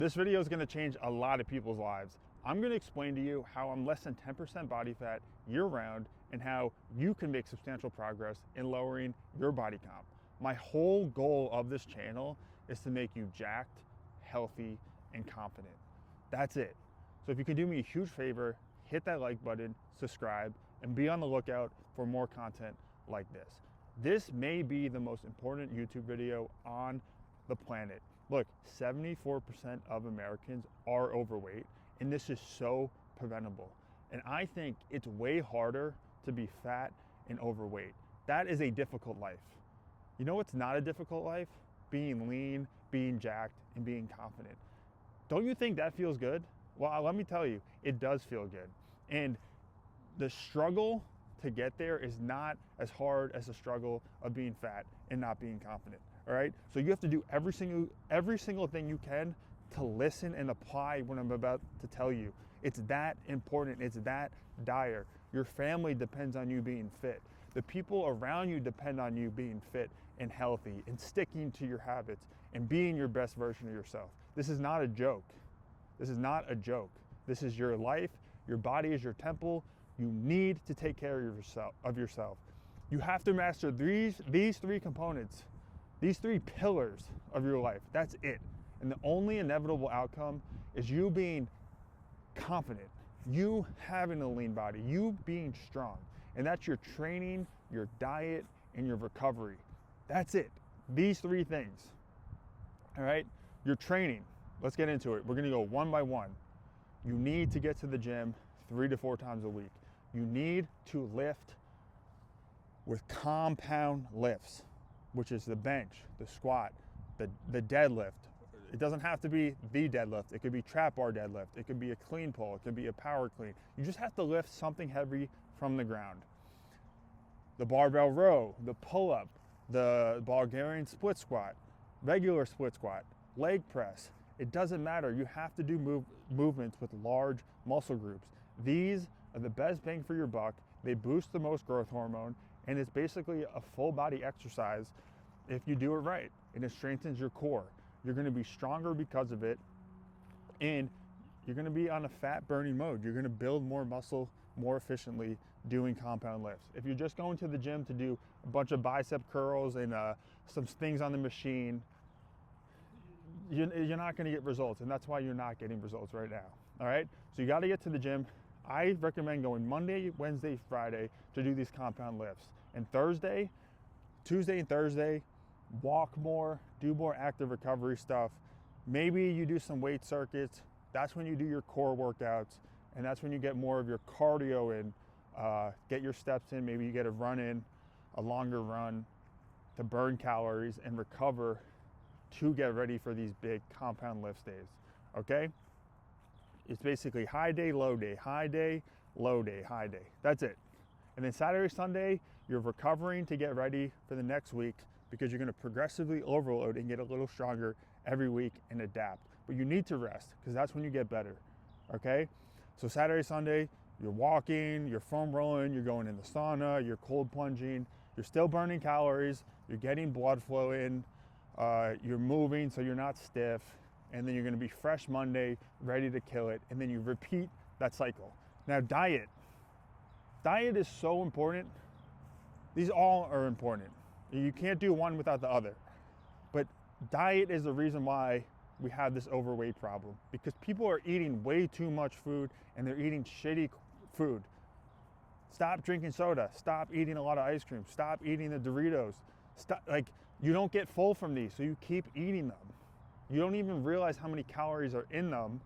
This video is going to change a lot of people's lives. I'm going to explain to you how I'm less than 10% body fat year round and how you can make substantial progress in lowering your body comp. My whole goal of this channel is to make you jacked, healthy, and confident. That's it. So if you can do me a huge favor, hit that like button, subscribe, and be on the lookout for more content like this. This may be the most important YouTube video on the planet. Look, 74% of Americans are overweight, and this is so preventable. And I think it's way harder to be fat and overweight. That is a difficult life. You know what's not a difficult life? Being lean, being jacked, and being confident. Don't you think that feels good? Well, let me tell you, it does feel good. And the struggle to get there is not as hard as the struggle of being fat and not being confident. All right, so you have to do every single thing you can to listen and apply what I'm about to tell you. It's that important. It's that dire. Your family depends on you being fit. The people around you depend on you being fit and healthy and sticking to your habits and being your best version of yourself. This is not a joke. This is not a joke. This is your life. Your body is your temple. You need to take care of yourself. You have to master these three components. These three pillars of your life. That's it. And the only inevitable outcome is you being confident, you having a lean body, you being strong. And that's your training, your diet, and your recovery. That's it. These three things. All right? Your training. Let's get into it. We're going to go one by one. You need to get to the gym 3 to 4 times a week. You need to lift with compound lifts, which is the bench, the squat, the deadlift. It doesn't have to be the deadlift. It could be trap bar deadlift. It could be a clean pull. It could be a power clean. You just have to lift something heavy from the ground. The barbell row, the pull-up, the Bulgarian split squat, regular split squat, leg press. It doesn't matter. You have to do movements with large muscle groups. These are the best bang for your buck. They boost the most growth hormone, and it's basically a full body exercise if you do it right, and it strengthens your core. You're going to be stronger because of it, and you're going to be on a fat burning mode. You're going to build more muscle more efficiently doing compound lifts. If you're just going to the gym to do a bunch of bicep curls and some things on the machine, you're not going to get results, and that's why you're not getting results right now. All right, so you got to get to the gym. I recommend going Monday, Wednesday, Friday to do these compound lifts, and Tuesday and Thursday, walk more, do more active recovery stuff. Maybe you do some weight circuits. That's when you do your core workouts, and that's when you get more of your cardio in, get your steps in. Maybe you get a run in, a longer run to burn calories and recover to get ready for these big compound lift days, okay? It's basically high day, low day, high day, low day, high day. That's it. And then Saturday, Sunday, you're recovering to get ready for the next week because you're going to progressively overload and get a little stronger every week and adapt. But you need to rest because that's when you get better, okay? So Saturday, Sunday, you're walking, you're foam rolling, you're going in the sauna, you're cold plunging, you're still burning calories, you're getting blood flow in, you're moving so you're not stiff, and then you're going to be fresh Monday, ready to kill it, and then you repeat that cycle. Now, diet. Diet is so important. These all are important. You can't do one without the other. But diet is the reason why we have this overweight problem, because people are eating way too much food and they're eating shitty food. Stop drinking soda. Stop eating a lot of ice cream. Stop eating the Doritos. Stop, you don't get full from these, so you keep eating them. You don't even realize how many calories are in them,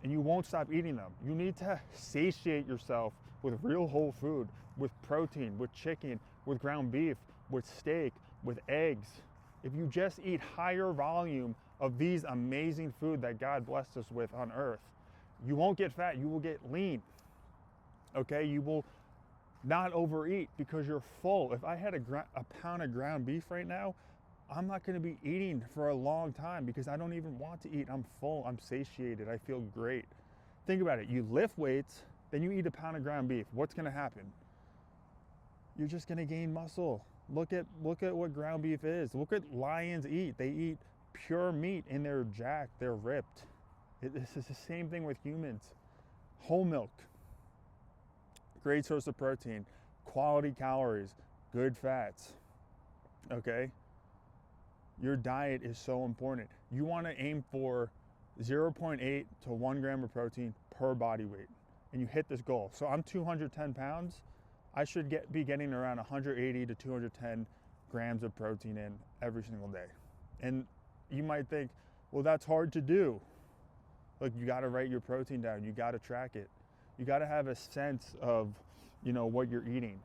and you won't stop eating them. You need to satiate yourself with real whole food, with protein, with chicken, with ground beef, with steak, with eggs. If you just eat higher volume of these amazing food that God blessed us with on earth, you won't get fat, you will get lean. Okay, you will not overeat because you're full. If I had a pound of ground beef right now, I'm not going to be eating for a long time because I don't even want to eat. I'm full, I'm satiated, I feel great. Think about it. You lift weights, then you eat a pound of ground beef. What's going to happen? You're just going to gain muscle. Look at what ground beef is. Look at lions eat. They eat pure meat and they're jacked, they're ripped. This is the same thing with humans. Whole milk, great source of protein, quality calories, good fats, okay? Your diet is so important. You want to aim for 0.8 to 1 gram of protein per body weight, and you hit this goal. So I'm 210 pounds. I should be getting around 180 to 210 grams of protein in every single day. And you might think, well, that's hard to do. Look, you got to write your protein down. You got to track it. You got to have a sense of, what you're eating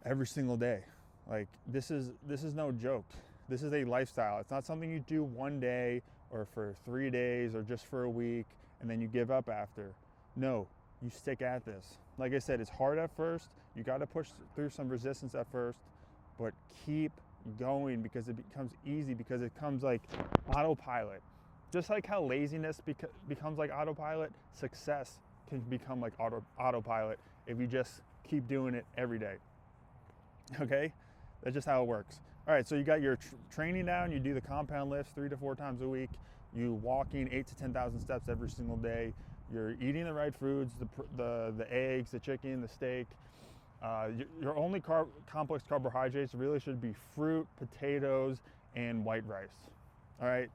every single day. Like this is no joke. This is a lifestyle. It's not something you do one day or for 3 days or just for a week and then you give up after. No, you stick at this. Like I said, it's hard at first. You got to push through some resistance at first, but keep going because it becomes easy, because it comes like autopilot. Just like how laziness becomes like autopilot, success can become like autopilot if you just keep doing it every day. Okay? That's just how it works. All right, so you got your training down, you do the compound lifts 3 to 4 times a week, you walking 8 to 10,000 steps every single day, you're eating the right foods, the eggs, the chicken, the steak. Your only complex carbohydrates really should be fruit, potatoes, and white rice. All right?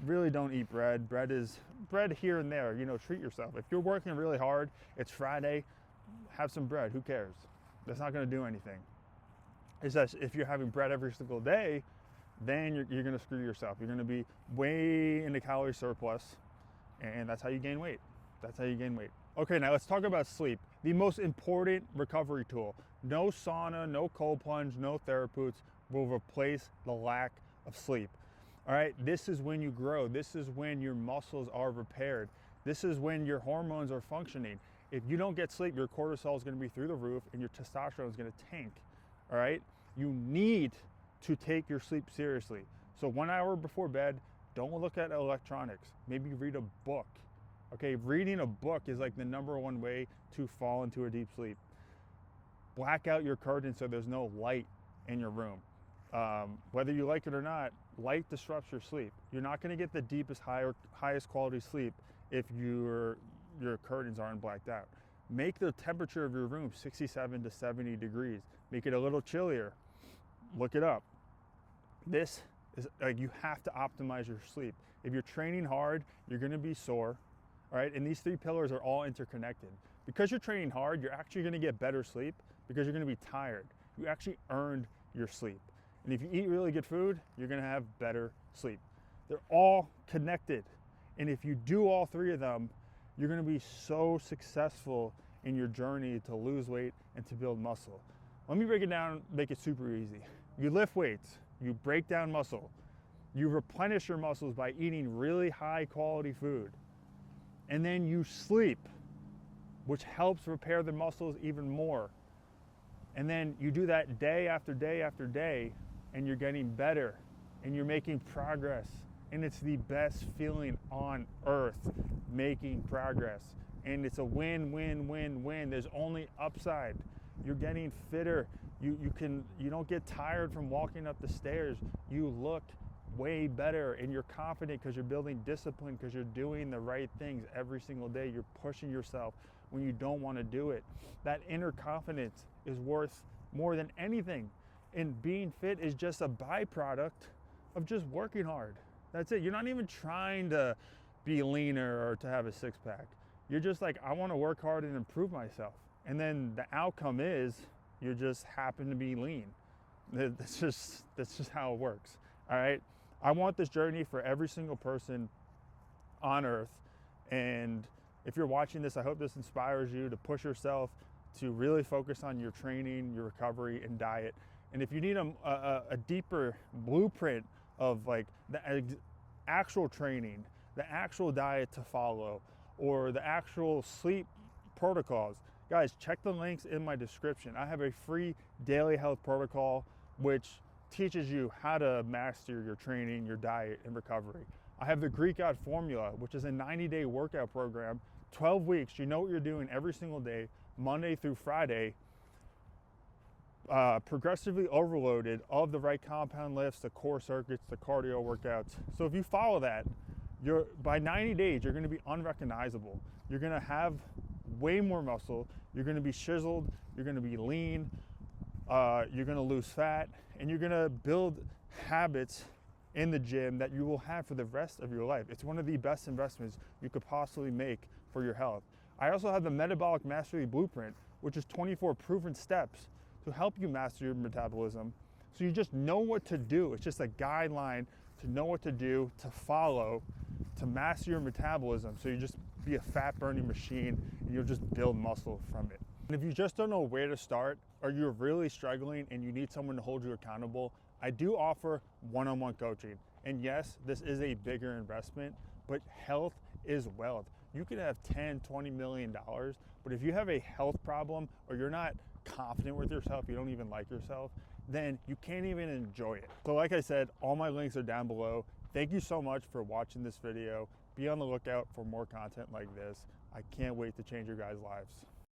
Really don't eat bread. Bread here and there, treat yourself. If you're working really hard, it's Friday, have some bread, who cares? That's not gonna do anything. It's that if you're having bread every single day, then you're gonna screw yourself. You're gonna be way in the calorie surplus, and that's how you gain weight. That's how you gain weight. Okay, now let's talk about sleep. The most important recovery tool. No sauna, no cold plunge, no Therapeutes will replace the lack of sleep. All right, this is when you grow. This is when your muscles are repaired. This is when your hormones are functioning. If you don't get sleep, your cortisol is gonna be through the roof and your testosterone is gonna tank, all right? You need to take your sleep seriously. So 1 hour before bed, don't look at electronics. Maybe read a book, okay? Reading a book is like the #1 way to fall into a deep sleep. Black out your curtains so there's no light in your room. Whether you like it or not, light disrupts your sleep. You're not going to get the deepest, highest quality sleep if your curtains aren't blacked out. Make the temperature of your room 67 to 70 degrees. Make it a little chillier. Look it up. This is like, you have to optimize your sleep. If you're training hard, you're going to be sore, all right? And these 3 pillars are all interconnected. Because you're training hard, you're actually going to get better sleep because you're going to be tired. You actually earned your sleep. And if you eat really good food, you're gonna have better sleep. They're all connected. And if you do all 3 of them, you're gonna be so successful in your journey to lose weight and to build muscle. Let me break it down, make it super easy. You lift weights, you break down muscle, you replenish your muscles by eating really high quality food, and then you sleep, which helps repair the muscles even more. And then you do that day after day after day, and you're getting better and you're making progress, and it's the best feeling on earth, making progress. And it's a win, win, win, win. There's only upside. You're getting fitter. You don't get tired from walking up the stairs. You look way better, and you're confident because you're building discipline, because you're doing the right things every single day. You're pushing yourself when you don't want to do it. That inner confidence is worth more than anything. And being fit is just a byproduct of just working hard. That's it. You're not even trying to be leaner or to have a 6-pack. You're just like, I want to work hard and improve myself. And then the outcome is you just happen to be lean. That's just how it works. All right. I want this journey for every single person on earth. And if you're watching this, I hope this inspires you to push yourself to really focus on your training, your recovery, and diet. And if you need a deeper blueprint of like the actual training, the actual diet to follow, or the actual sleep protocols, guys, check the links in my description. I have a free daily health protocol which teaches you how to master your training, your diet, and recovery. I have the Greek God Formula, which is a 90-day workout program, 12 weeks. You know what you're doing every single day, Monday through Friday, progressively overloaded of the right compound lifts, the core circuits, the cardio workouts. So if you follow that, by 90 days, you're gonna be unrecognizable. You're gonna have way more muscle, you're gonna be chiseled, you're gonna be lean, you're gonna lose fat, and you're gonna build habits in the gym that you will have for the rest of your life. It's one of the best investments you could possibly make for your health. I also have the Metabolic Mastery Blueprint, which is 24 proven steps to help you master your metabolism. So you just know what to do. It's just a guideline to know what to do, to follow, to master your metabolism. So you just be a fat burning machine and you'll just build muscle from it. And if you just don't know where to start, or you're really struggling and you need someone to hold you accountable, I do offer one-on-one coaching. And yes, this is a bigger investment, but health is wealth. You could have 10, 20 million dollars, but if you have a health problem or you're not confident with yourself, you don't even like yourself, then you can't even enjoy it. So like I said, all my links are down below. Thank you so much for watching this video. Be on the lookout for more content like this. I can't wait to change your guys' lives.